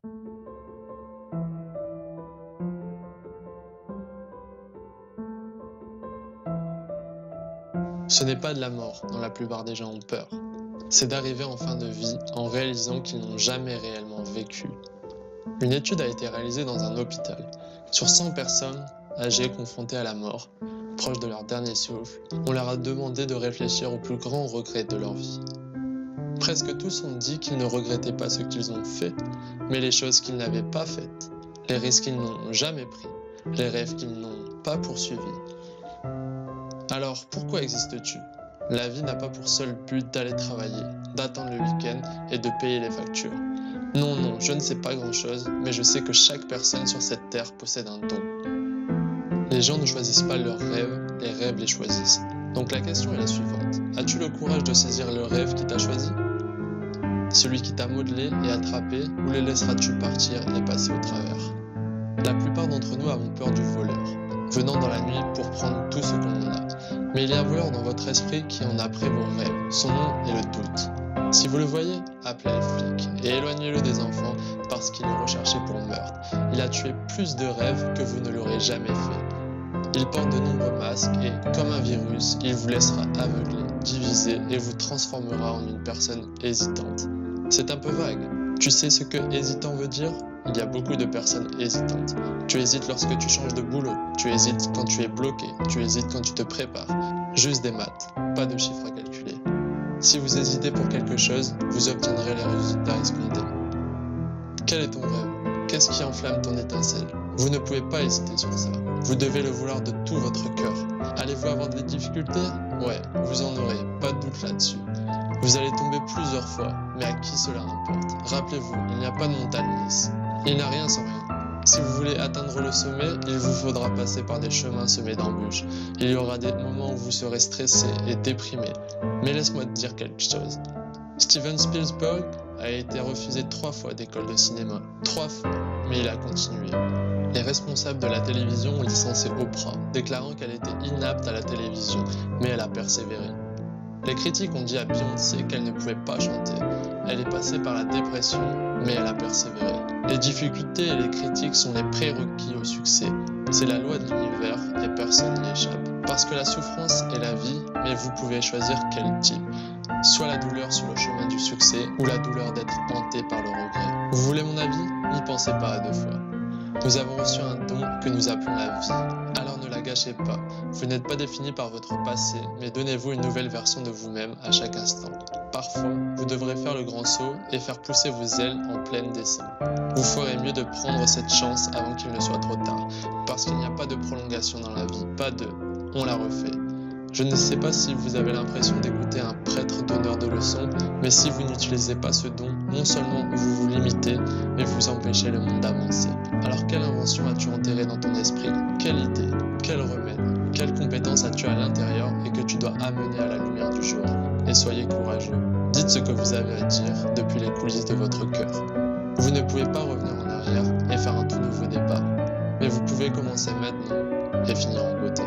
Ce n'est pas de la mort dont la plupart des gens ont peur. C'est d'arriver en fin de vie en réalisant qu'ils n'ont jamais réellement vécu. Une étude a été réalisée dans un hôpital. Sur 100 personnes âgées confrontées à la mort, proches de leur dernier souffle, on leur a demandé de réfléchir aux plus grands regrets de leur vie. Presque tous ont dit qu'ils ne regrettaient pas ce qu'ils ont fait, mais les choses qu'ils n'avaient pas faites, les risques qu'ils n'ont jamais pris, les rêves qu'ils n'ont pas poursuivis. Alors, pourquoi existes-tu? La vie n'a pas pour seul but d'aller travailler, d'attendre le week-end et de payer les factures. Non, je ne sais pas grand-chose, mais je sais que chaque personne sur cette terre possède un don. Les gens ne choisissent pas leurs rêves, les rêves les choisissent. Donc la question est la suivante. As-tu le courage de saisir le rêve qui t'a choisi? Celui qui t'a modelé et attrapé, ou le laisseras-tu partir et passer au travers? La plupart d'entre nous avons peur du voleur, venant dans la nuit pour prendre tout ce qu'on en a. Mais il y a un voleur dans votre esprit qui en a pris vos rêves. Son nom est le doute. Si vous le voyez, appelez les flics et éloignez-le des enfants parce qu'il est recherché pour meurtre. Il a tué plus de rêves que vous ne l'aurez jamais fait. Il porte de nombreux masques et, comme un virus, il vous laissera aveuglé, divisé et vous transformera en une personne hésitante. C'est un peu vague. Tu sais ce que hésitant veut dire? Il y a beaucoup de personnes hésitantes. Tu hésites lorsque tu changes de boulot. Tu hésites quand tu es bloqué. Tu hésites quand tu te prépares. Juste des maths, pas de chiffres à calculer. Si vous hésitez pour quelque chose, vous obtiendrez les résultats escomptés. Quel est ton rêve? Qu'est-ce qui enflamme ton étincelle? Vous ne pouvez pas hésiter sur ça. Vous devez le vouloir de tout votre cœur. Allez-vous avoir des difficultés? Ouais, vous en aurez, pas de doute là-dessus. Vous allez tomber plusieurs fois, mais à qui cela importe? Rappelez-vous, il n'y a pas de montagne lisse. Il n'y a rien sans rien. Si vous voulez atteindre le sommet, il vous faudra passer par des chemins semés d'embûches. Il y aura des moments où vous serez stressé et déprimé. Mais laisse-moi te dire quelque chose. Steven Spielberg a été refusé 3 fois d'école de cinéma. 3 fois, mais il a continué. Les responsables de la télévision ont licencié Oprah, déclarant qu'elle était inapte à la télévision, mais elle a persévéré. Les critiques ont dit à Beyoncé qu'elle ne pouvait pas chanter. Elle est passée par la dépression, mais elle a persévéré. Les difficultés et les critiques sont les prérequis au succès. C'est la loi de l'univers et personne n'y échappe. Parce que la souffrance est la vie, mais vous pouvez choisir quel type. Soit la douleur sur le chemin du succès, ou la douleur d'être hanté par le regret. Vous voulez mon avis? N'y pensez pas à 2 fois. Nous avons reçu un don que nous appelons la vie. Alors ne la gâchez pas. Vous n'êtes pas défini par votre passé, mais donnez-vous une nouvelle version de vous-même à chaque instant. Parfois, vous devrez faire le grand saut et faire pousser vos ailes en pleine descente. Vous ferez mieux de prendre cette chance avant qu'il ne soit trop tard, parce qu'il n'y a pas de prolongation dans la vie, pas de « on la refait ». Je ne sais pas si vous avez l'impression d'écouter un prêtre donneur de leçons, mais si vous n'utilisez pas ce don, non seulement vous vous limitez, mais vous empêchez le monde d'avancer. Alors quelle invention as-tu enterrée dans ton esprit? Quelle idée? Quel remède? Quelle compétence as-tu à l'intérieur et que tu dois amener à la lumière du jour? Et soyez courageux. Dites ce que vous avez à dire depuis les coulisses de votre cœur. Vous ne pouvez pas revenir en arrière et faire un tout nouveau départ, mais vous pouvez commencer maintenant et finir en beauté.